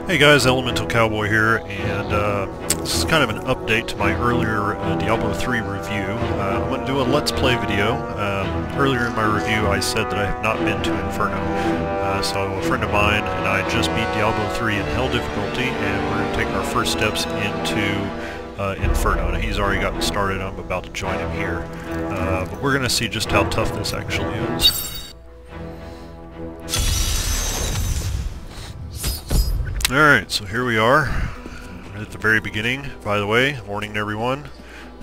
Hey guys, Elemental Cowboy here, and this is kind of an update to my earlier Diablo 3 review. I'm going to do a Let's Play video. Earlier in my review I said that I have not been to Inferno. So a friend of mine and I just beat Diablo 3 in Hell difficulty, and we're going to take our first steps into Inferno. And he's already gotten started. I'm about to join him here. But we're going to see just how tough this actually is. Alright, so here we are at the very beginning. By the way, warning to everyone,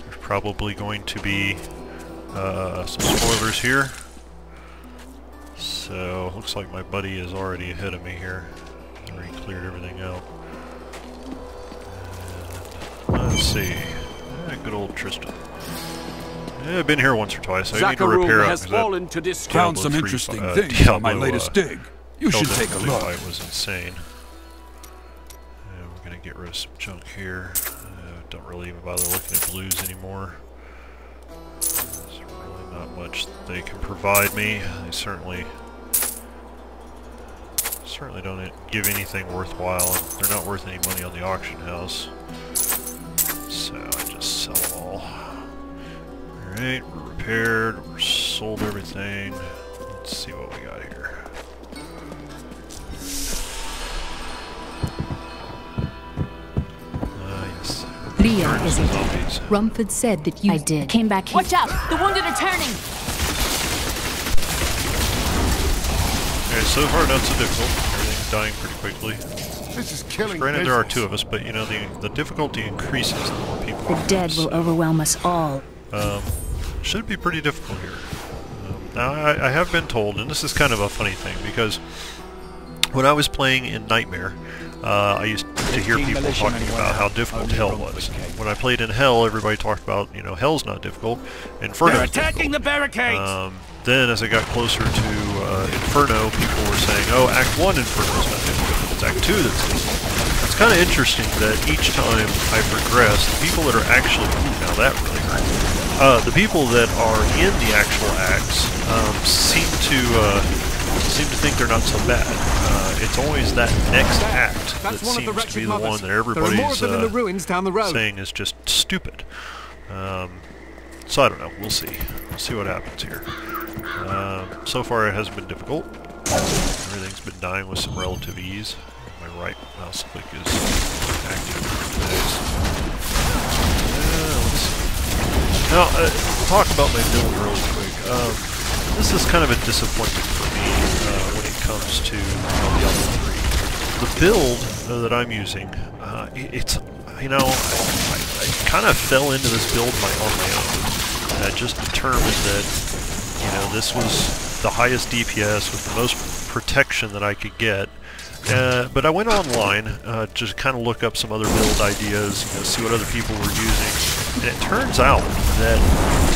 there's probably going to be some spoilers here. So, looks like my buddy is already ahead of me here. He's already cleared everything out. And let's see. Good old Tristan. Yeah, I've been here once or twice. I need to repair up. Found some interesting things on my latest dig. You should take a look. It was insane. Get rid of some junk here. Don't really even bother looking at blues anymore. There's really not much they can provide me. They certainly don't give anything worthwhile. They're not worth any money on the auction house. So I just sell them all. Alright, we're repaired, we're sold everything. Let's see what we got here. Leah, is it? Rumford said that you came back here. Watch out! The wounded are turning! Okay, so far not so difficult. Everything's dying pretty quickly. This is killing. Granted, there are two of us, but you know the difficulty increases the more people. The dead will overwhelm us all. Should be pretty difficult here. Now I have been told, and this is kind of a funny thing, because when I was playing in Nightmare, I used to hear people talking about how difficult Hell was. When I played in Hell, everybody talked about, you know, Hell's not difficult, Inferno is attacking the barricades. Then, as I got closer to Inferno, people were saying, "Oh, Act 1 Inferno is not difficult. It's Act 2 that's difficult." It's kind of interesting that each time I progress, the people that are actually now that really hurt. The people that are in the actual acts seem to think they're not so bad. It's always that next act that seems to be the one that everybody's saying is just stupid. So I don't know. We'll see. We'll see what happens here. So far it hasn't been difficult. Everything's been dying with some relative ease. My right mouse click is active. Let's see. Now, talk about my build really quick. This is kind of a disappointment for me when it comes to Diablo 3. The build that I'm using, it's, you know, I kind of fell into this build on my own. I just determined that, you know, this was the highest DPS with the most protection that I could get. But I went online to kind of look up some other build ideas, you know, see what other people were using. And it turns out that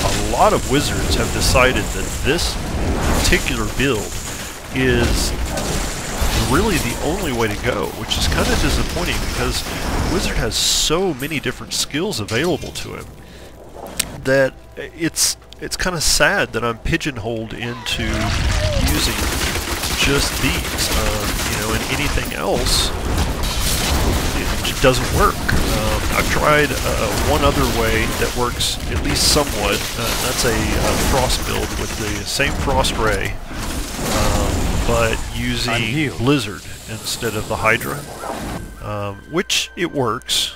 a lot of wizards have decided that this particular build is really the only way to go, which is kind of disappointing because the wizard has so many different skills available to him that it's kind of sad that I'm pigeonholed into using just these. You know, and anything else, it just doesn't work. I've tried one other way that works at least somewhat. That's a frost build with the same frost ray, but using Blizzard instead of the Hydra, which it works.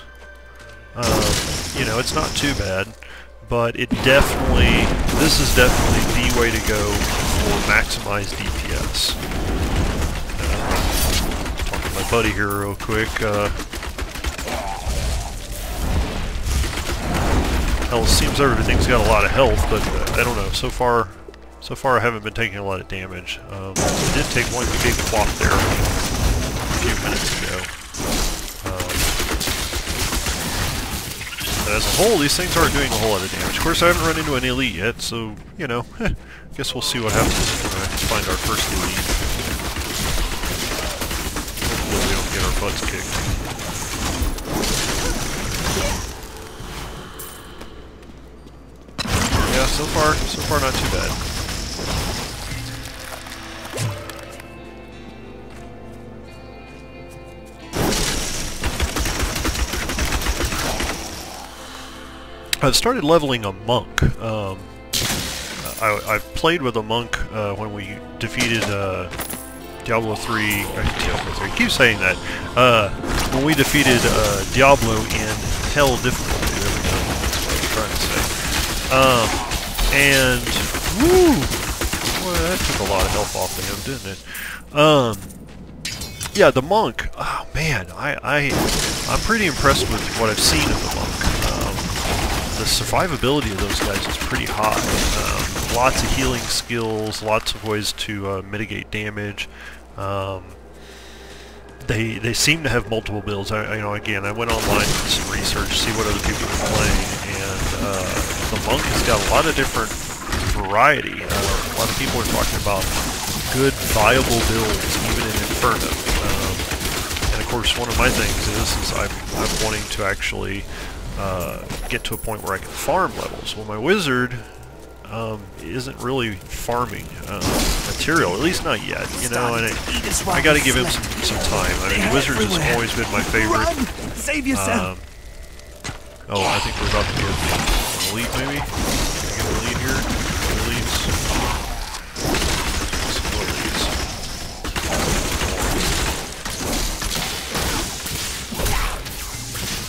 You know, it's not too bad, but it definitely, this is definitely the way to go for maximized DPS. Talk to my buddy here real quick. Hell, it seems everything's got a lot of health, but I don't know. So far I haven't been taking a lot of damage. I did take one big whop there a few minutes ago. But as a whole, these things aren't doing a whole lot of damage. Of course, I haven't run into an elite yet, so, you know, I guess we'll see what happens when I find our first elite. Hopefully we don't get our butts kicked. Yeah, so far not too bad. I started leveling a monk. I played with a monk when we defeated Diablo 3. Diablo 3. I keep saying that. When we defeated Diablo in Hell difficulty. There we go. That's what I was trying to say. And woo! Boy, that took a lot of health off of him, didn't it? Yeah, the monk. Oh man, I'm pretty impressed with what I've seen of the monk. The survivability of those guys is pretty high. Lots of healing skills, lots of ways to mitigate damage. They seem to have multiple builds. Again, I went online and did some research, see what other people are playing, and the monk has got a lot of different variety. A lot of people are talking about good, viable builds, even in Inferno. And of course, one of my things is I'm wanting to actually get to a point where I can farm levels. Well, my wizard isn't really farming material, at least not yet, you know, and I gotta give him some time. I mean, wizard has always been my favorite. Save yourself! Oh, I think we're about to get an elite, maybe? Can I get an elite here? Elites. Some more elites.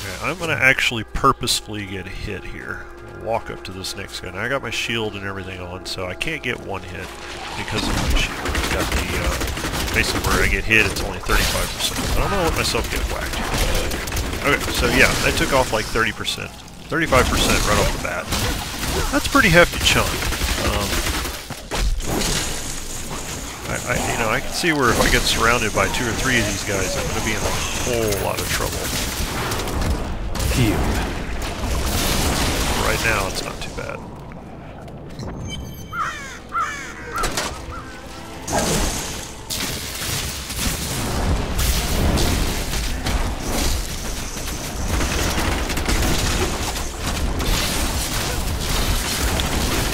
Okay, I'm gonna actually purposefully get hit here. Walk up to this next guy. Now I got my shield and everything on, so I can't get one hit because of my shield. I got the basically where I get hit, it's only 35%. I don't know let myself get whacked. Okay, so yeah, I took off like 30%, 35% right off the bat. That's a pretty hefty chunk. I can see where if I get surrounded by 2 or 3 of these guys, I'm going to be in a whole lot of trouble. Heal. Right now, it's not too bad.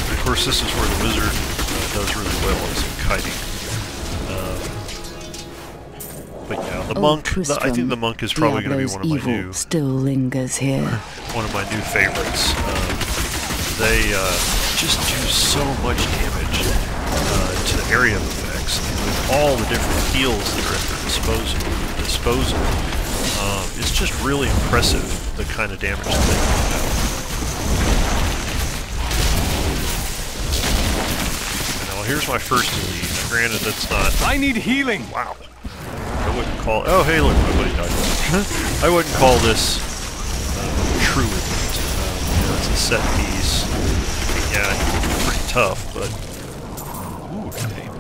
And of course, this is where the wizard does really well, is in kiting. But yeah, the monk. I think the monk is probably going to be one of my new. Still lingers here. One of my new favorites. They just do so much damage to the area of effects, and with all the different heals that are at their disposal, it's just really impressive the kind of damage that they can do. Now here's my first elite. Granted, that's not. I need healing. Wow. I wouldn't call. Oh, hey, look, my buddy died. I wouldn't call this true elite. It's a set piece. Yeah, it's pretty tough, but ooh,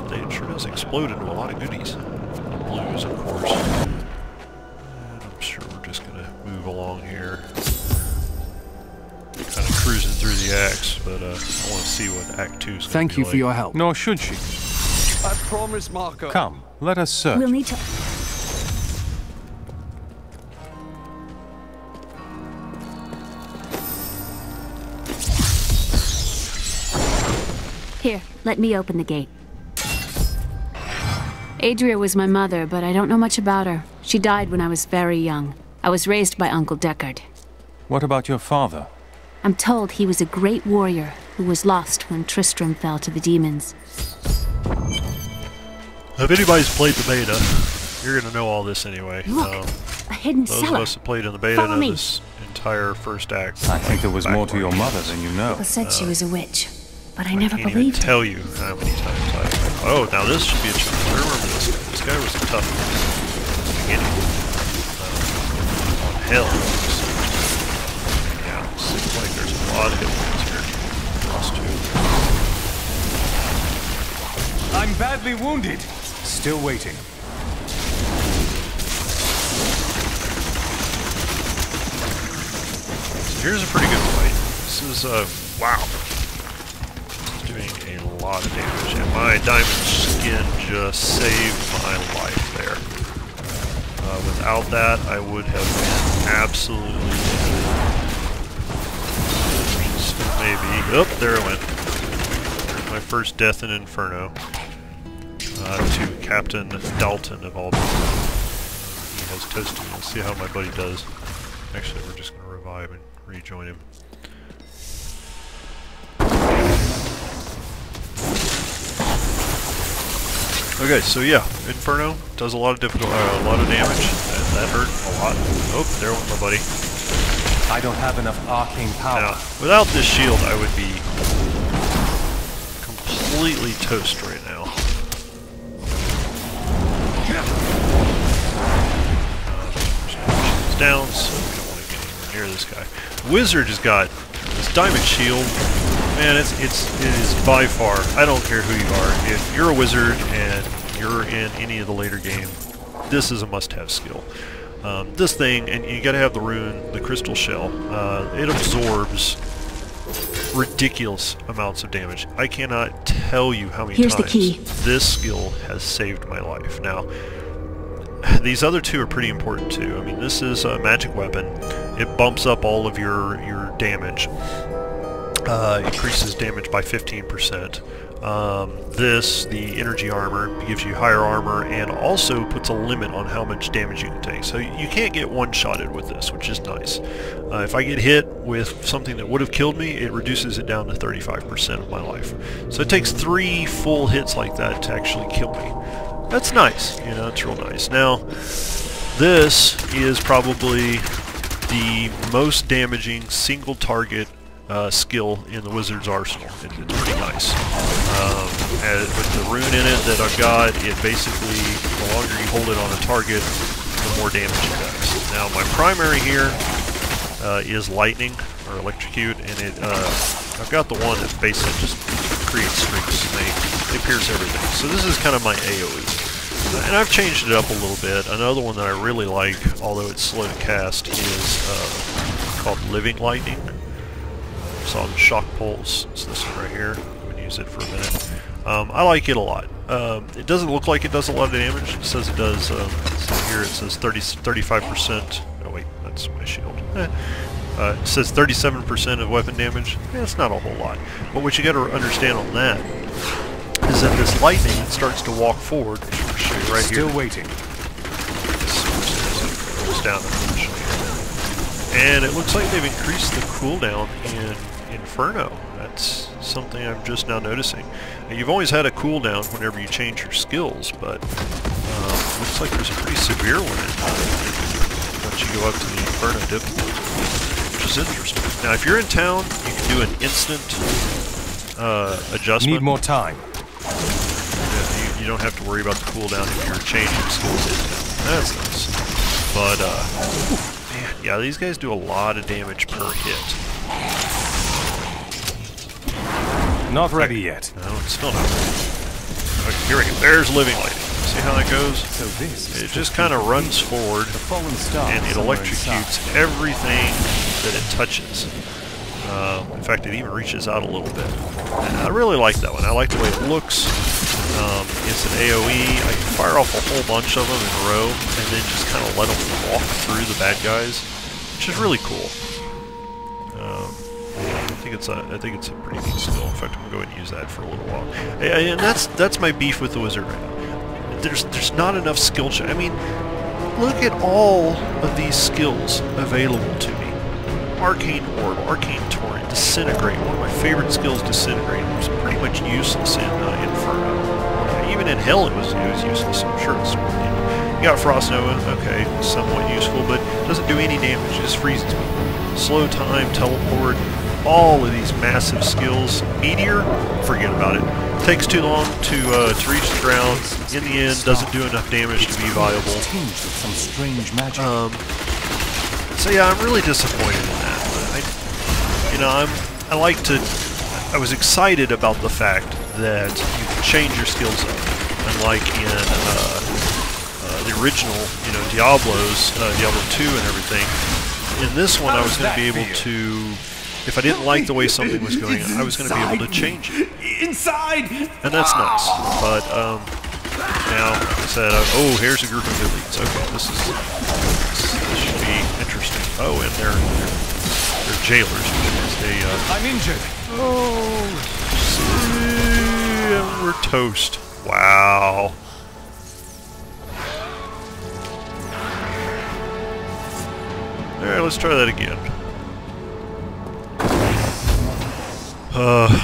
they sure does explode into a lot of goodies. Blues, of course. And I'm sure we're just gonna move along here, kind of cruising through the acts. But I want to see what Act 2 is. Thank you for your help. Nor should she. I promise, Marco. Come, let us search. We'll need to. Here, let me open the gate. Adria was my mother, but I don't know much about her. She died when I was very young. I was raised by Uncle Deckard. What about your father? I'm told he was a great warrior who was lost when Tristram fell to the demons. If anybody's played the beta, you're going to know all this anyway. Look, a hidden those cellar. of us that played in the beta know this entire first act. I think there was more to your mother than you know. People said she was a witch, but I never can't believed even tell you how many times oh, now this should be a challenge. I remember this guy. This guy was a tough one at the beginning. On hell. Yeah, seems like there's a lot of hit points here. Lost 2. I'm badly wounded. Still waiting. So here's a pretty good fight. This is, wow. Doing a lot of damage, and my diamond skin just saved my life there. Without that, I would have been absolutely dead. Maybe. Oh, there it went. There's my first death in Inferno. To Captain Dalton of all people. He has toasted me. Let's see how my buddy does. Actually, we're just going to revive and rejoin him. Okay, so yeah, Inferno does a lot of damage. That hurt a lot. Oh, there went my buddy. I don't have enough arcane power. Now, without this shield, I would be completely toast right now. Down, so we don't want to get anywhere near this guy. Wizard has got this diamond shield. Man, it is by far, I don't care who you are, if you're a wizard and you're in any of the later game, this is a must-have skill. This thing, and you gotta have the rune, the crystal shell, it absorbs ridiculous amounts of damage. I cannot tell you how many Here's times the key. this skill has saved my life. Now, these other two are pretty important too. I mean, this is a magic weapon. It bumps up all of your damage. Increases damage by 15%. The energy armor, gives you higher armor and also puts a limit on how much damage you can take. So you can't get one-shotted with this, which is nice. If I get hit with something that would have killed me, it reduces it down to 35% of my life. So it takes 3 full hits like that to actually kill me. That's nice, you know, it's real nice. Now, this is probably the most damaging single target skill in the wizard's arsenal. It's pretty nice. With the rune in it that I've got, it basically, the longer you hold it on a target, the more damage it does. Now my primary here is lightning, or electrocute, and I've got the one that basically just creates streaks, and they pierce everything. So this is kind of my AoE. And I've changed it up a little bit. Another one that I really like, although it's slow to cast, is called Living Lightning. It's on Shock Pulse. It's this one right here. I'm going to use it for a minute. I like it a lot. It doesn't look like it does a lot of damage. It says it does, so here it says 35%. Oh wait, that's my shield. It says 37% of weapon damage. Yeah, it's not a whole lot. But what you got to understand on that is that this lightning starts to walk forward. I'll show you right here. Still waiting. It goes down. I'm show you. And it looks like they've increased the cooldown in Inferno. That's something I'm just now noticing. Now, you've always had a cooldown whenever you change your skills, but looks like there's a pretty severe one once you go up to the Inferno difficulty, which is interesting. Now, if you're in town, you can do an instant adjustment. Need more time. You don't have to worry about the cooldown if you're changing skills in town. That's nice. But, man, yeah, these guys do a lot of damage per hit. Not ready yet. No, it's still not ready. Okay, here we go. There's Living Lightning. See how that goes? So this it just kind of runs forward, and it electrocutes everything that it touches. In fact, it even reaches out a little bit. And I really like that one. I like the way it looks. It's an AoE. I can fire off a whole bunch of them in a row, and then just kind of let them walk through the bad guys, which is really cool. I think it's a pretty neat skill. In fact, I'm going to go ahead and use that for a little while. And that's my beef with the wizard right now. There's not enough skill check. I mean, look at all of these skills available to me. Arcane Orb, Arcane Torrent, Disintegrate. One of my favorite skills, Disintegrate. It was pretty much useless in Inferno. Even in Hell, it was useless. I'm sure it's. You got Frost Nova, okay, somewhat useful, but doesn't do any damage. It just freezes me. Slow time, teleport. All of these massive skills. Meteor, forget about it. Takes too long to reach the ground. In the end, doesn't do enough damage to be viable. Some strange magic. So yeah, I'm really disappointed in that. I was excited about the fact that you can change your skills up, unlike in the original, Diablos, Diablo 2 and everything. In this one, I was going to be able to. If I didn't like the way something was going on, I was going to be able to change it. Inside! And that's nice. But, now, like I said, oh, here's a group of elites. Okay, this should be interesting. Oh, and they're jailers, which means they, I'm injured! Oh, see, and we're toast. Wow. Alright, let's try that again.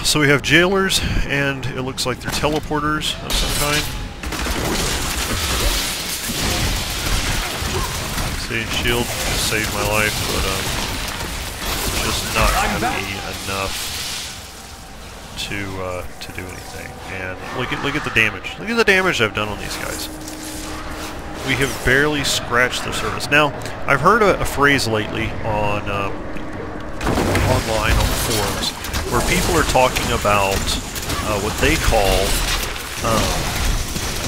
So we have jailers, and it looks like they're teleporters of some kind. See, shield just saved my life, but it's just not going to be enough to do anything. And look at the damage. Look at the damage I've done on these guys. We have barely scratched the surface. Now, I've heard a phrase lately on online on the forums where people are talking about what they call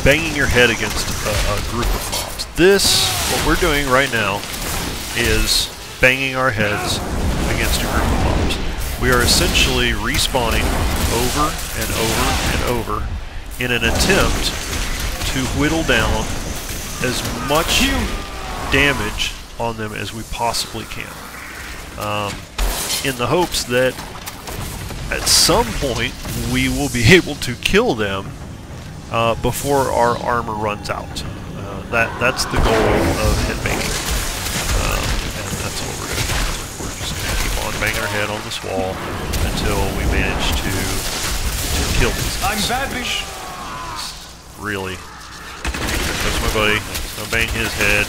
banging your head against a group of mobs. What we're doing right now is banging our heads against a group of mobs. We are essentially respawning over and over and over in an attempt to whittle down as much damage on them as we possibly can. In the hopes that at some point we will be able to kill them before our armor runs out. That's the goal of headbanging. And that's what we're doing. We're just going to keep on banging our head on this wall until we manage to kill these guys. I'm badly. Really. There goes my buddy. He's going to bang his head.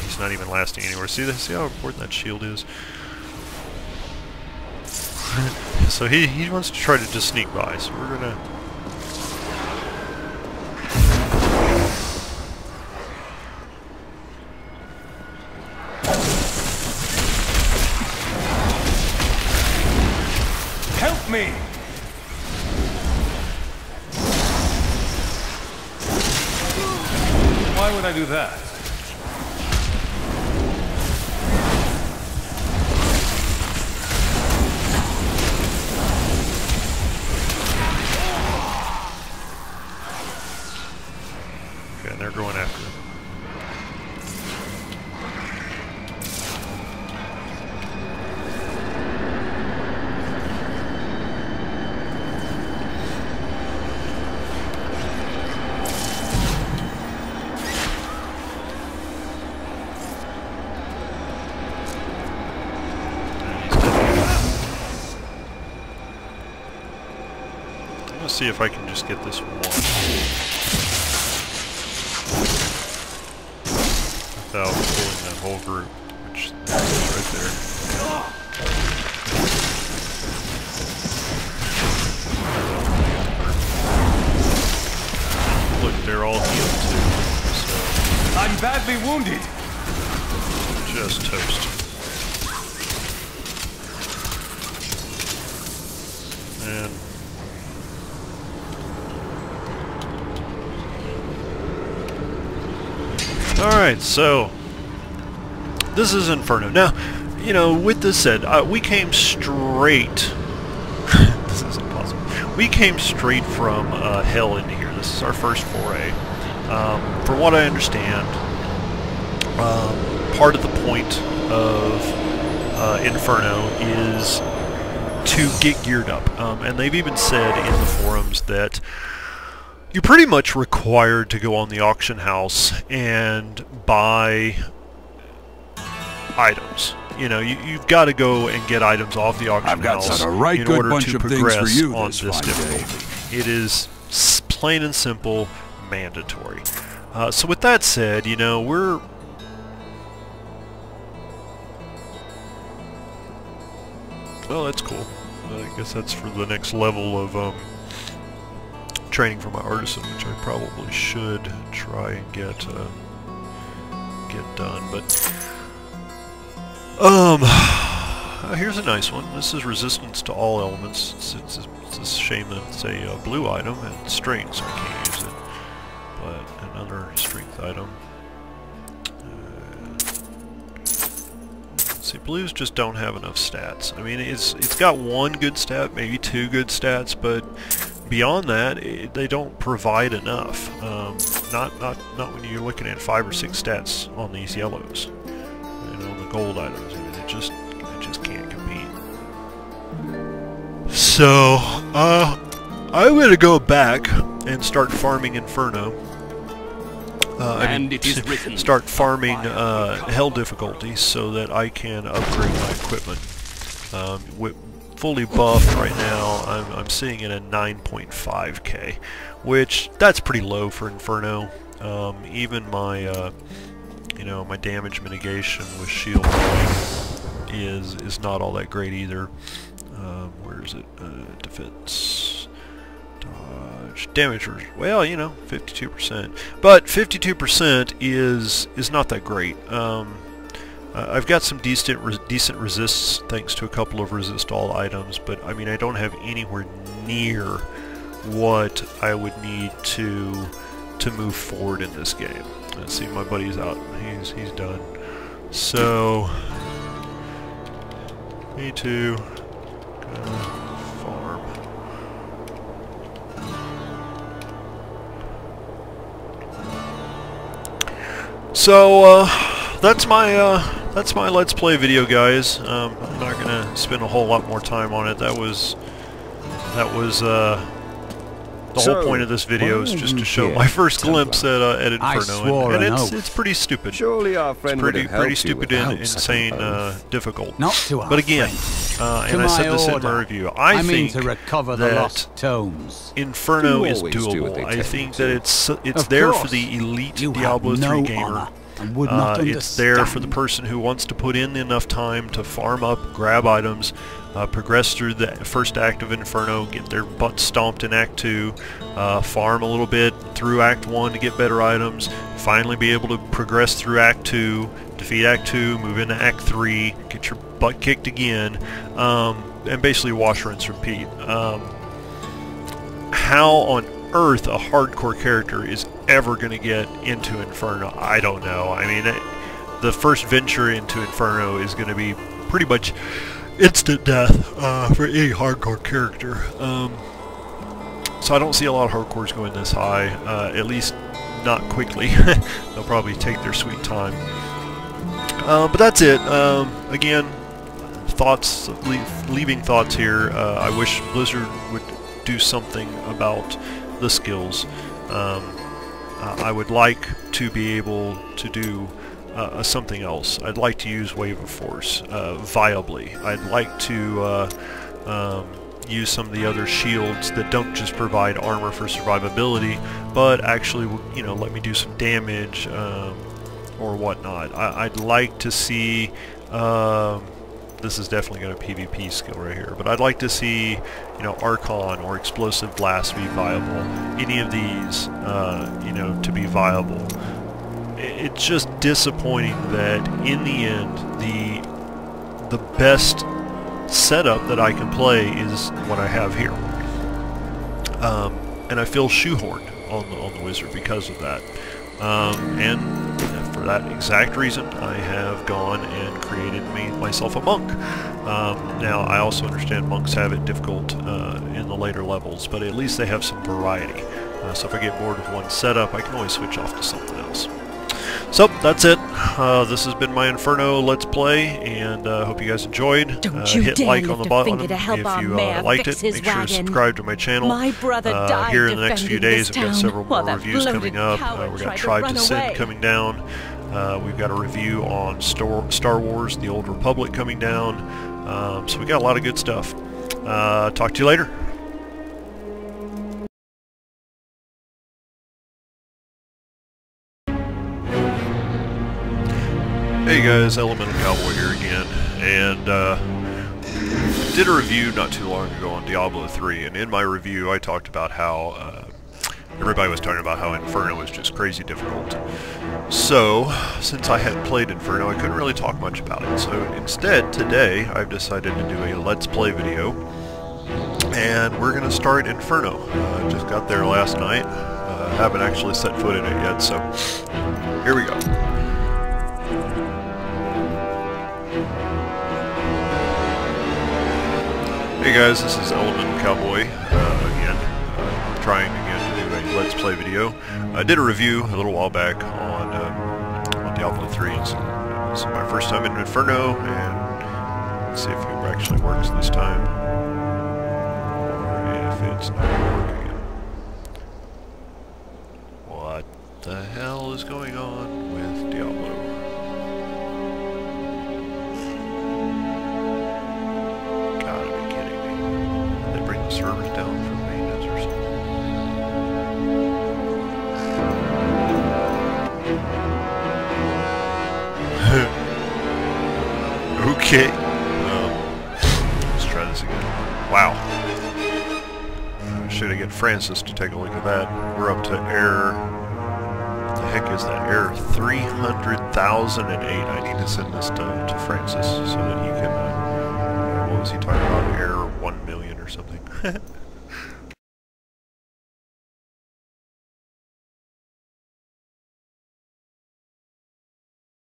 He's not even lasting anywhere. See how important that shield is? So he wants to try to just sneak by, so we're gonna... Help me! Why would I do that? And they're going after him. I'm gonna see if I can just get this one. Without pulling that whole group, which is right there. Look, they're all healed too, so... I'm badly wounded! Just toast. And... Alright, so this is Inferno. Now, you know, with this said, we came straight... this is impossible. We came straight from hell into here. This is our first foray. From what I understand, part of the point of Inferno is to get geared up. And they've even said in the forums that you're pretty much required to go on the auction house and buy items. You know, you've got to go and get items off the auction house in order to progress on this difficulty. It is plain and simple mandatory. So with that said, you know, we're... Well, that's cool. I guess that's for the next level of training for my artisan, which I probably should try and get done. But here's a nice one. This is resistance to all elements. It's a shame that it's a blue item and strength, so I can't use it. But another strength item. See, blues just don't have enough stats. I mean, it's got one good stat, maybe two good stats, but beyond that, they don't provide enough. Not when you're looking at 5 or 6 stats on these yellows. You know, the gold items. I mean, it just can't compete. So, I'm gonna go back and start farming Inferno. Start farming hell difficulty so that I can upgrade my equipment. Fully buffed right now, I'm seeing it at 9.5k, which that's pretty low for Inferno. Even my, you know, my damage mitigation with shield is not all that great either. Where is it? Defense, dodge, damage. Well, you know, 52%. But 52% is not that great. I've got some decent resists thanks to a couple of resist all items, but I mean I don't have anywhere near what I would need to move forward in this game. Let's see, my buddy's out. He's done. So me too. Farm. So that's my Let's Play video, guys. I'm not gonna spend a whole lot more time on it. That was the whole point of this video is just to show my first glimpse at Inferno, and it's pretty stupid. Surely our friend It's pretty stupid and insane, difficult. Not to our but again, and I said this in my order. review, I think to recover the that lost tomes. Inferno is always do what doable. they I tell think you that it's there for the elite You Diablo have 3 no gamer. honor and would not It's there for the understand. person who wants to put in enough time to farm up, grab items, progress through the first act of Inferno, get their butt stomped in Act 2, farm a little bit through Act 1 to get better items, finally be able to progress through Act 2, defeat Act 2, move into Act 3, get your butt kicked again, and basically wash, rinse, repeat. How on earth a hardcore character is ever going to get into Inferno, I don't know. I mean, the first venture into Inferno is going to be pretty much instant death for any hardcore character. So I don't see a lot of hardcores going this high, at least not quickly. They'll probably take their sweet time. But that's it. Again, thoughts, leaving thoughts here. I wish Blizzard would do something about the skills. I would like to be able to do something else. I'd like to use Wave of Force viably. I'd like to use some of the other shields that don't just provide armor for survivability, but actually, you know, let me do some damage or whatnot. I'd like to see. This is definitely got a PvP skill right here, but I'd like to see, you know, Archon or Explosive Blast be viable. Any of these, you know, to be viable. It's just disappointing that in the end, the best setup that I can play is what I have here, and I feel shoehorned on the Wizard because of that. And for that exact reason, I have gone and created myself a monk. Now, I also understand monks have it difficult in the later levels, but at least they have some variety. So if I get bored with one setup, I can always switch off to something else. So, that's it. This has been my Inferno Let's Play, and hope you guys enjoyed. Don't you hit dare like lift on the a bottom finger to help if our you mayor liked fix it. his Make sure to wagon. subscribe to my channel. My brother died here in the next few defending days, this I've got town several while more that reviews bloated coming up. coward We've tried got to Tribe run Descent away. coming down. We've got a review on Star Wars The Old Republic coming down. So we got a lot of good stuff. Talk to you later. Hey guys, Elemental Cowboy here again, and did a review not too long ago on Diablo 3, and in my review I talked about how everybody was talking about how Inferno was just crazy difficult. So, since I hadn't played Inferno, I couldn't really talk much about it. So instead, today, I've decided to do a Let's Play video, and we're going to start Inferno. Just got there last night. Haven't actually set foot in it yet, so here we go. Hey guys, this is Elemental Cowboy again, trying again to do a Let's Play video. I did a review a little while back on Diablo 3, and so this is my first time in Inferno, and let's see if it actually works this time, or if it's not working. What the hell is going on with Diablo? Servers down for maintenance or something. Okay. Let's try this again. Wow. Should I get Francis to take a look at that? We're up to error. What the heck is that? Error 300,008. I need to send this to Francis so that he can... what was he talking about? Error 1 million or something.